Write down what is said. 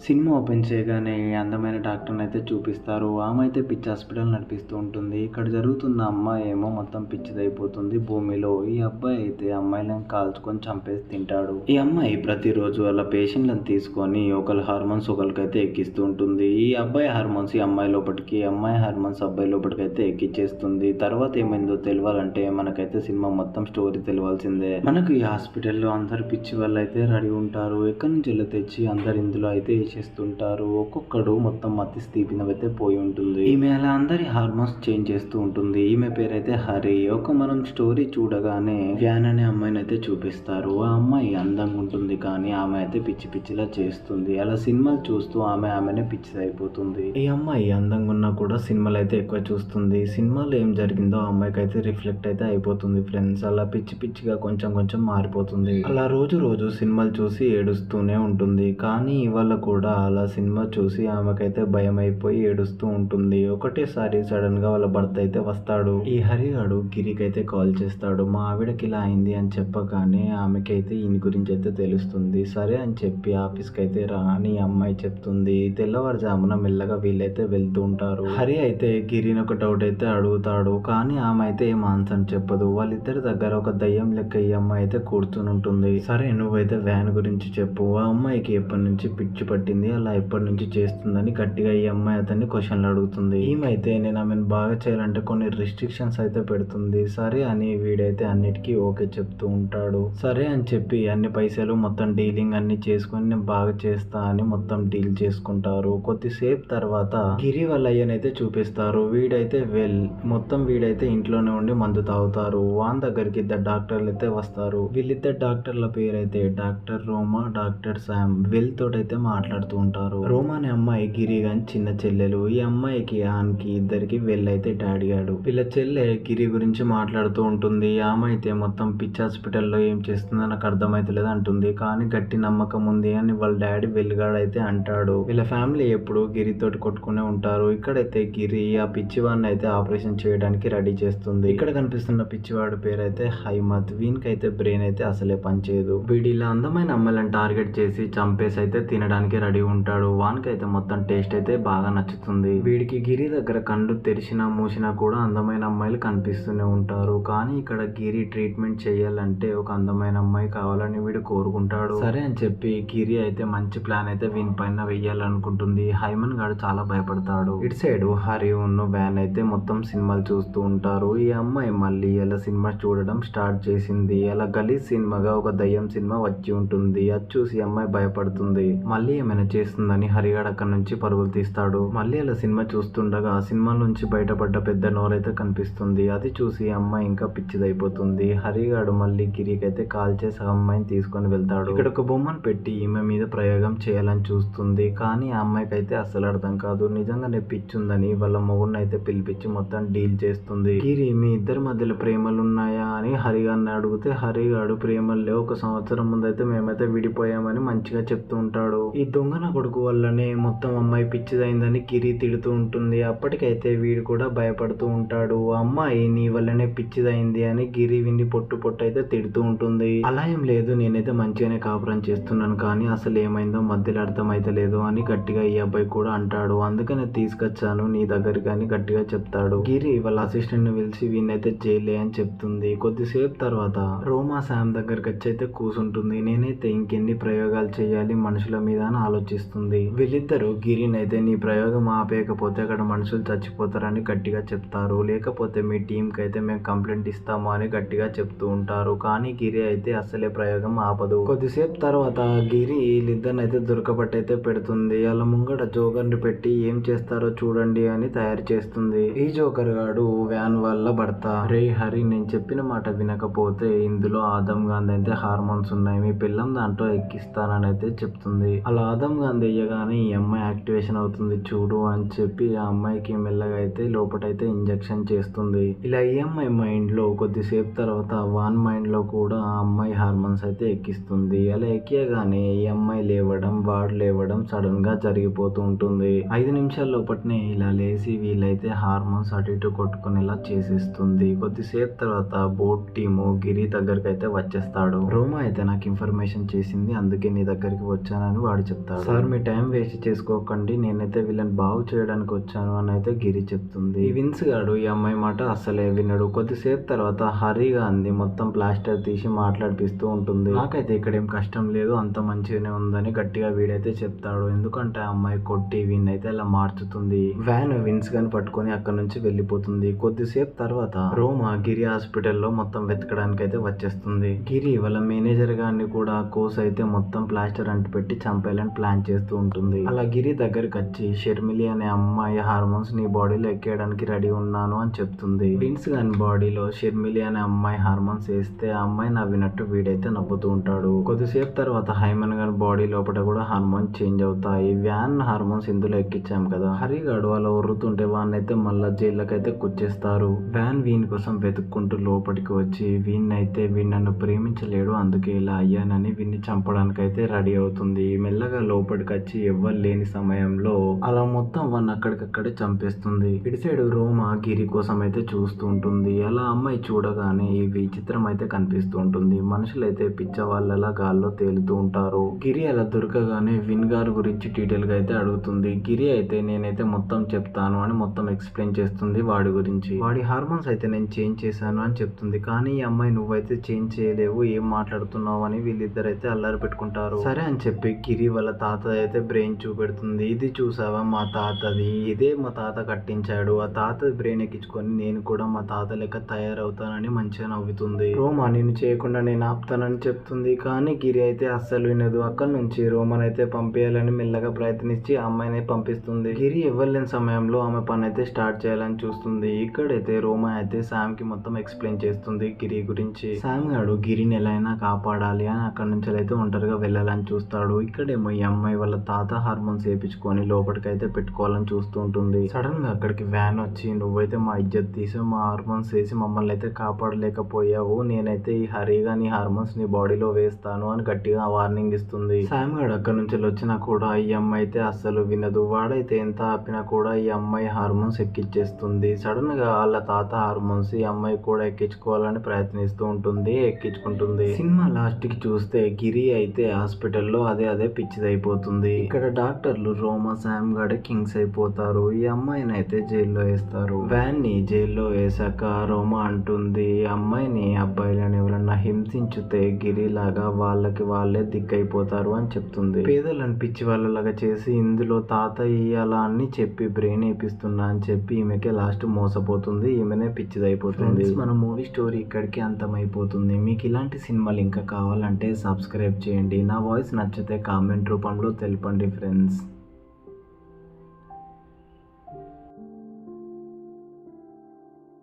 Cinema open చేయగానే అందమైన డాక్టర్ని అయితే చూపిస్తారు. ఆమె అయితే పిచ్చి హాస్పిటల్ నడిపిస్తూ ఉంటుంది. ఇక్కడ జరుగుతున్న అమ్మాయి ఏమో మొత్తం పిచ్చిదైపోతుంది భూమిలో. ఈ అబ్బాయి అయితే అమ్మాయిలను కాల్చుకొని చంపేసి తింటాడు. ఈ అమ్మాయి ప్రతిరోజు వాళ్ళ పేషెంట్లను తీసుకొని ఒకరి హార్మోన్స్ ఒకరికైతే ఎక్కిస్తూ ఉంటుంది. ఈ అబ్బాయి హార్మోన్స్ ఈ అమ్మాయి లోపలికి, అమ్మాయి హార్మోన్స్ అబ్బాయి లోపలికి అయితే ఎక్కిచ్చేస్తుంది. తర్వాత ఏమైందో తెలియాలంటే మనకైతే సినిమా మొత్తం స్టోరీ తెలియాల్సిందే. మనకు ఈ హాస్పిటల్లో అందరు పిచ్చి వాళ్ళు అయితే రెడీ ఉంటారు. ఎక్కడి నుంచి వెళ్ళి తెచ్చి అందరు ఇందులో అయితే చేస్తుంటారు. ఒక్కొక్కడు మొత్తం మతి స్థితినైతే పోయి ఉంటుంది. ఈమె అలా అందరి హార్మోన్స్ చేంజ్ చేస్తూ ఉంటుంది. ఈమె పేరైతే హరి. మనం స్టోరీ చూడగానే వ్యాన్ అనే అమ్మాయిని అయితే చూపిస్తారు. ఆ అమ్మాయి అందంగా ఉంటుంది కానీ ఆమె అయితే పిచ్చి పిచ్చిలా చేస్తుంది. అలా సినిమాలు చూస్తూ ఆమెనే పిచ్చిదైపోతుంది. ఈ అమ్మాయి అందంగా ఉన్నా కూడా సినిమాలు అయితే ఎక్కువ చూస్తుంది. సినిమాలో ఏం జరిగిందో ఆ అమ్మాయికి అయితే రిఫ్లెక్ట్ అయితే అయిపోతుంది ఫ్రెండ్స్. అలా పిచ్చి పిచ్చిగా కొంచెం కొంచెం మారిపోతుంది. అలా రోజు రోజు సినిమాలు చూసి ఏడుస్తూనే ఉంటుంది. కానీ ఇవాళ కూడా అలా సినిమా చూసి ఆమెకైతే భయం అయిపోయి ఏడుస్తూ ఉంటుంది. ఒకటేసారి సడన్ గా వాళ్ళ భర్త అయితే వస్తాడు. ఈ హరిగాడు గిరికైతే కాల్ చేస్తాడు. మా ఆవిడకి ఇలా అయింది అని చెప్పగానే ఆమెకైతే ఈయన గురించి అయితే తెలుస్తుంది. సరే అని చెప్పి ఆఫీస్కి అయితే రా అని అమ్మాయి చెప్తుంది. తెల్లవారుజామున మెల్లగా వీళ్ళైతే వెళ్తూ ఉంటారు. హరి అయితే గిరిని ఒక డౌట్ అయితే అడుగుతాడు. కానీ ఆమె అయితే ఏం ఆన్సర్ చెప్పదు. వాళ్ళిద్దరి దగ్గర ఒక దయ్యం లెక్క ఈ అమ్మాయి అయితే కూర్చుని ఉంటుంది. సరే నువ్వైతే వ్యాన్ గురించి చెప్పు. ఆ అమ్మాయికి ఎప్పటి నుంచి పిచ్చి పట్టింది, అలా ఎప్పటి నుంచి చేస్తుందని గట్టిగా ఈ అమ్మాయి అతన్ని క్వశ్చన్లు అడుగుతుంది. ఈమైతే నేను ఆమెను బాగా చేయాలంటే కొన్ని రిస్ట్రిక్షన్స్ అయితే పెడుతుంది. సరే అని వీడైతే అన్నిటికీ ఓకే చెప్తూ ఉంటాడు. సరే అని చెప్పి అన్ని పైసలు మొత్తం డీలింగ్ అన్ని చేసుకుని నేను బాగా చేస్తా అని మొత్తం డీల్ చేసుకుంటారు. కొద్దిసేపు తర్వాత గిరి వాళ్ళ అయ్యనైతే చూపిస్తారు. వీడైతే ఇంట్లోనే ఉండి మందు తాగుతారు. వాన్ దగ్గరికి ఇద్దరు డాక్టర్లు అయితే వస్తారు. వీళ్ళిద్దరు డాక్టర్ల పేరైతే డాక్టర్ రోమా, డాక్టర్ శామ్. వీళ్ళతోటైతే మాట్లాడుతూ ఉంటారు. రోమా అనే అమ్మాయి గిరి గాని చిన్న చెల్లెలు. ఈ అమ్మాయికి ఆన్కి ఇద్దరికి వెళ్ళైతే డాడీ గాడు. వీళ్ళ చెల్లె గిరి గురించి మాట్లాడుతూ ఉంటుంది. ఆమె అయితే మొత్తం పిచ్చి హాస్పిటల్లో ఏం చేస్తుందో నాకు అర్థమైతలేదు అంటుంది. కానీ గట్టి నమ్మకం ఉంది అని వాళ్ళ డాడీ వెలుగాడు అయితే అంటాడు. వీళ్ళ ఫ్యామిలీ ఎప్పుడు గిరితోటి కొట్టుకునే ఉంటారు. ఇక్కడైతే గిరి ఆ పిచ్చివాడిని అయితే ఆపరేషన్ చేయడానికి రెడీ చేస్తుంది. ఇక్కడ కనిపిస్తున్న పిచ్చివాడి పేరైతే హైమత్. వీనికైతే బ్రెయిన్ అయితే అసలే పనిచేయదు. వీడి ఇలా అందమైన అమ్మాయిలను టార్గెట్ చేసి చంపేసి అయితే తినడానికి రెడీ ఉంటాడు. వానికైతే మొత్తం టేస్ట్ అయితే బాగా నచ్చుతుంది. వీడికి గిరి దగ్గర కళ్ళు తెరిచినా మూసినా కూడా అందమైన అమ్మాయిలు కనిపిస్తూనే ఉంటారు. కానీ ఇక్కడ గిరి ట్రీట్మెంట్ చేయాలంటే ఒక అందమైన అమ్మాయి కావాలని వీడు కోరుకుంటాడు. సరే అని చెప్పి గిరి అయితే మంచి ప్లాన్ అయితే వీని పైన వెయ్యాలనుకుంటుంది. హైమన్ గాడు చాలా భయపడతాడు. ఇటు సైడ్ హరి ఉన్న వ్యాన్ అయితే మొత్తం సినిమాలు చూస్తూ ఉంటారు. ఈ అమ్మాయి మళ్ళీ ఎలా సినిమా చూడడం స్టార్ట్ చేసింది. అలా గలీజ్ సినిమాగా ఒక దయ్యం సినిమా వచ్చి ఉంటుంది. అది చూసి అమ్మాయి భయపడుతుంది. మళ్ళీ ఏమైనా చేస్తుందని హరిగాడు అక్కడ నుంచి పరుగులు తీస్తాడు. మళ్ళీ అలా సినిమా చూస్తుండగా ఆ సినిమా నుంచి బయటపడ్డ పెద్ద నోరైతే కనిపిస్తుంది. అది చూసి అమ్మాయి ఇంకా పిచ్చిదైపోతుంది. హరిగాడు మళ్ళీ గిరికైతే కాల్ చేసి ఆ అమ్మాయిని తీసుకొని వెళ్తాడు. ఇక్కడ ఒక బొమ్మను పెట్టి ఈమె మీద ప్రయోగం చేయాలని చూస్తుంది. కానీ ఆ అమ్మాయికి అయితే అస్సలు అర్థం కాదు. నిజంగానే పిచ్చి ఉందని వాళ్ళ మొగుడిని అయితే పిలిపించి మొత్తం డీల్ చేస్తుంది. గిరి మీ ఇద్దరి మధ్యలో ప్రేమలు ఉన్నాయా అని హరిగాడిని అడిగితే హరిగాడు ప్రేమలు లేవు, 1 సంవత్సరం ముందైతే మేమైతే విడిపోయామని మంచిగా చెప్తూ ఉంటాడు. ఈ దొంగన కొడుకు వల్లనే మొత్తం అమ్మాయి పిచ్చిదైందని గిరి తిడుతూ ఉంటుంది. అప్పటికైతే వీడు కూడా భయపడుతూ ఉంటాడు. అమ్మాయి నీ వల్లనే పిచ్చిదైంది అని గిరి విని పొట్టు అయితే తిడుతూ ఉంటుంది. అలా ఏం లేదు, నేనైతే మంచిగానే కాపురం చేస్తున్నాను కానీ అసలు ఏమైందో మధ్యలో అర్థమైతలేదు అని గట్టిగా ఈ అబ్బాయి కూడా అంటాడు. అందుకనే తీసుకొచ్చాను నీ దగ్గరికి అని గట్టిగా చెప్తాడు. గిరి వాళ్ళ అసిస్టెంట్ ని పిలిచి వీనైతే జైలే అని చెప్తుంది. కొద్దిసేపు తర్వాత రోమా శామ్ దగ్గరికి వచ్చి అయితే కూర్చుంటుంది. నేనైతే ఇంకెన్ని ప్రయోగాలు చేయాలి మనుషుల మీద అని ఆలోచిస్తుంది. వీళ్ళిద్దరూ గిరిని అయితే నీ ప్రయోగం ఆపేయకపోతే అక్కడ మనుషులు చచ్చిపోతారని గట్టిగా చెప్తారు. లేకపోతే మీ టీం కి అయితే మేము కంప్లైంట్ ఇస్తాము అని గట్టిగా చెప్తూ ఉంటారు. కానీ గిరి అయితే అసలే ప్రయోగం ఆపదు. కొద్దిసేపు తర్వాత గిరి వీళ్ళిద్దరిని అయితే దొరకబట్టయితే పెడుతుంది. అలా ముంగట జోకర్ ని పెట్టి ఏం చేస్తారో చూడండి అని తయారు చేస్తుంది. ఈ జోకర్ గాడు వ్యాన్ వాళ్ళ భర్త. రే హరి, నేను చెప్పిన మాట వినకపోతే ఇందులో ఆదం గాంధీ అయితే హార్మోన్స్ ఉన్నాయి, మీ పిల్లం దాంట్లో ఎక్కిస్తానని అయితే చెప్తుంది. అలా ఆదం గాంధీ వేయగానే ఈ అమ్మాయి యాక్టివేషన్ అవుతుంది చూడు అని చెప్పి ఆ అమ్మాయికి మెల్లగా అయితే లోపటైతే ఇంజెక్షన్ చేస్తుంది. ఇలా ఈ అమ్మాయి మైండ్ లో కొద్దిసేపు తర్వాత వాన్ మైండ్ లో కూడా ఆ అమ్మాయి హార్మోన్స్ అయితే ఎక్కిస్తుంది. అలా ఎక్కియగానే ఈ అమ్మాయి లేవడం వాడు లేవడం సడన్ గా జరిగిపోతూ ఉంటుంది. 5 నిమిషాల లోపట్నే ఇలా లేచి వీళ్ళైతే హార్మోన్స్ అటు ఇటు కొట్టుకునేలా చేసేస్తుంది. కొద్దిసేపు తర్వాత బోట్ టీము గిరి దగ్గరికి అయితే వచ్చేస్తాడు. రోమా అయితే నాకు ఇన్ఫర్మేషన్ చేసింది అందుకే నీ దగ్గరికి వచ్చానని వాడు చెప్తాడు. చేస్తాడు. సార్ మీ టైం వేస్ట్ చేసుకోకండి, నేనైతే వీళ్ళని బాగు చేయడానికి వచ్చాను అని అయితే గిరి చెప్తుంది. ఈ విన్స్ గాడు ఈ అమ్మాయి మాట అస్సలే వినడు. కొద్దిసేపు తర్వాత హరిగా అంది మొత్తం ప్లాస్టర్ తీసి మాట్లాడిపిస్తూ ఉంటుంది. నాకైతే ఇక్కడ ఏం కష్టం లేదు, అంత మంచిగానే ఉందని గట్టిగా వీడైతే చెప్తాడు. ఎందుకంటే ఆ అమ్మాయి కొట్టి వీణ్ణైతే అలా మార్చుతుంది. వ్యాన్ విన్స్ గాని పట్టుకొని అక్కడ నుంచి వెళ్ళిపోతుంది. కొద్దిసేపు తర్వాత రోమా గిరి హాస్పిటల్లో మొత్తం వెతకడానికి అయితే వచ్చేస్తుంది. గిరి వాళ్ళ మేనేజర్ గారిని కూడా కోస్ అయితే మొత్తం ప్లాస్టర్ అంటు పెట్టి చంపేయాలని ప్లాన్ చేస్తూ ఉంటుంది. అలా గిరి దగ్గరికి వచ్చి షర్మిలి అనే అమ్మాయి హార్మోన్స్ నీ బాడీలో ఎక్కేయడానికి రెడీ ఉన్నాను అని చెప్తుంది. విన్స్ గాని బాడీలో షర్మిలి అనే అమ్మాయి హార్మోన్స్ వేస్తే ఆ అమ్మాయి నవ్వినట్టు వీడైతే నవ్వుతూ ఉంటాడు. కొద్దిసేపు తర్వాత హైమన్ గారి బాడీ లోపల కూడా హార్మోన్స్ చేంజ్ అవుతాయి. వ్యాన్ హార్మోన్స్ ఇందులో ఎక్కించాం కదా. హరిగాడు అలా ఉర్రుతుంటే వాన్నైతే మళ్ళా జైళ్ళకైతే కూర్చేస్తారు. వ్యాన్ వీన్ కోసం వెతుక్కుంటూ లోపలికి వచ్చి వీణ్ నన్ను ప్రేమించలేడు, అందుకే ఇలా అయ్యానని వీన్ని చంపడానికి అయితే రెడీ అవుతుంది. మెల్లగా లోపలికి వచ్చి ఎవ్వరు లేని సమయంలో అలా మొత్తం వాన్ని అక్కడికక్కడే చంపేస్తుంది. ఇటు సైడ్ రోమా గిరి కోసం అయితే చూస్తూ ఉంటుంది. అలా అమ్మాయి చూడగానే ఈ విచిత్రం అయితే కనిపిస్తూ ఉంటుంది. మనుషులైతే పిచ్చ వాళ్ళలా గాల్లో తేలుతూ ఉంటారు. గిరి అలా దొరకగానే విన్ గారి గురించి డీటెయిల్ గా అయితే అడుగుతుంది. గిరి అయితే నేనైతే మొత్తం చెప్తాను అని మొత్తం ఎక్స్ప్లెయిన్ చేస్తుంది వాడి గురించి. వాడి హార్మోన్స్ అయితే నేను చేంజ్ చేశాను అని చెప్తుంది. కానీ ఈ అమ్మాయి నువ్వైతే చేంజ్ చేయలేవు, ఏం మాట్లాడుతున్నావు అని వీళ్ళిద్దరైతే అల్లరి పెట్టుకుంటారు. సరే అని చెప్పి గిరి వాళ్ళ తాత అయితే బ్రెయిన్ చూపెడుతుంది. ఇది చూసావా మా తాతది, ఇదే మా తాత కట్టించాడు, ఆ తాత బ్రెయిన్ ఎక్కించుకొని నేను కూడా మా తాత లెక్క తయారవుతానని మంచిగా నవ్వుతుంది. రోమా నేను చేయకుండా నేను ఆపుతానని చెప్తుంది. కానీ గిరి అయితే అస్సలు వినదు. అక్కడ నుంచి రోమన్ అయితే పంపించాలని మెల్లగా ప్రయత్నించి ఆ అమ్మాయిని పంపిస్తుంది. గిరి ఇవ్వలేని సమయంలో ఆమె పని అయితే స్టార్ట్ చేయాలని చూస్తుంది. ఇక్కడైతే రోమా అయితే శామ్ కి మొత్తం ఎక్స్ప్లెయిన్ చేస్తుంది గిరి గురించి. శామ్ గాడు గిరిని ఎలా అయినా కాపాడాలి అని అక్కడ నుంచి అయితే ఒంటరిగా వెళ్ళాలని చూస్తాడు. ఇక్కడేమో ఈ అమ్మాయి వాళ్ళ తాత హార్మోన్స్ వేయించుకొని లోపలికైతే పెట్టుకోవాలని చూస్తూ ఉంటుంది. సడన్ గా అక్కడికి వ్యాన్ వచ్చి నువ్వైతే మా ఇజ్జత్ తీసి మా హార్మోన్స్ వేసి మమ్మల్ని అయితే కాపాడలేకపోయావు, నేనైతే ఈ హరిగా నీ హార్మోన్స్ నీ బాడీలో వేస్తాను అని గట్టిగా వార్నింగ్ ఇస్తుంది. శామ్ గాడు అక్కడ నుంచి వచ్చినా కూడా ఈ అమ్మాయి అయితే అస్సలు వినదు. వాడైతే ఎంత ఆపినా కూడా ఈ అమ్మాయి హార్మోన్స్ ఎక్కించేస్తుంది. సడన్ గా వాళ్ళ తాత హార్మోన్స్ ఈ అమ్మాయి కూడా ఎక్కించుకోవాలని ప్రయత్నిస్తూ ఉంటుంది, ఎక్కించుకుంటుంది. సినిమా లాస్ట్ కి చూస్తే గిరి అయితే హాస్పిటల్లో అదే పిచ్చిదైపోతుంది. ఇక్కడ డాక్టర్లు రోమా శామ్ గడే కింగ్స్ అయిపోతారు. ఈ అమ్మాయిని అయితే జైల్లో వేస్తారు. వ్యాన్ ని జైల్లో వేసాక రోమా అంటుంది ఈ అమ్మాయిని అబ్బాయిలను ఎవరన్నా హింసించితే గిరి లాగా వాళ్ళకి వాళ్ళే దిక్కైపోతారు అని చెప్తుంది. పేదలను పిచ్చి వాళ్ళలాగా చేసి ఇందులో తాత ఇయ్యాలా అని చెప్పి బ్రెయిన్ వేపిస్తున్నా అని చెప్పి ఈమెకే లాస్ట్ మోసపోతుంది, ఈమెనే పిచ్చిదైపోతుంది. మన మూవీ స్టోరీ ఇక్కడికి అంతమైపోతుంది. మీకు ఇలాంటి సినిమాలు ఇంకా కావాలంటే సబ్స్క్రైబ్ చేయండి. నా వాయిస్ నచ్చితే కామెంట్ రూపంలో తెలపండి ఫ్రెండ్స్.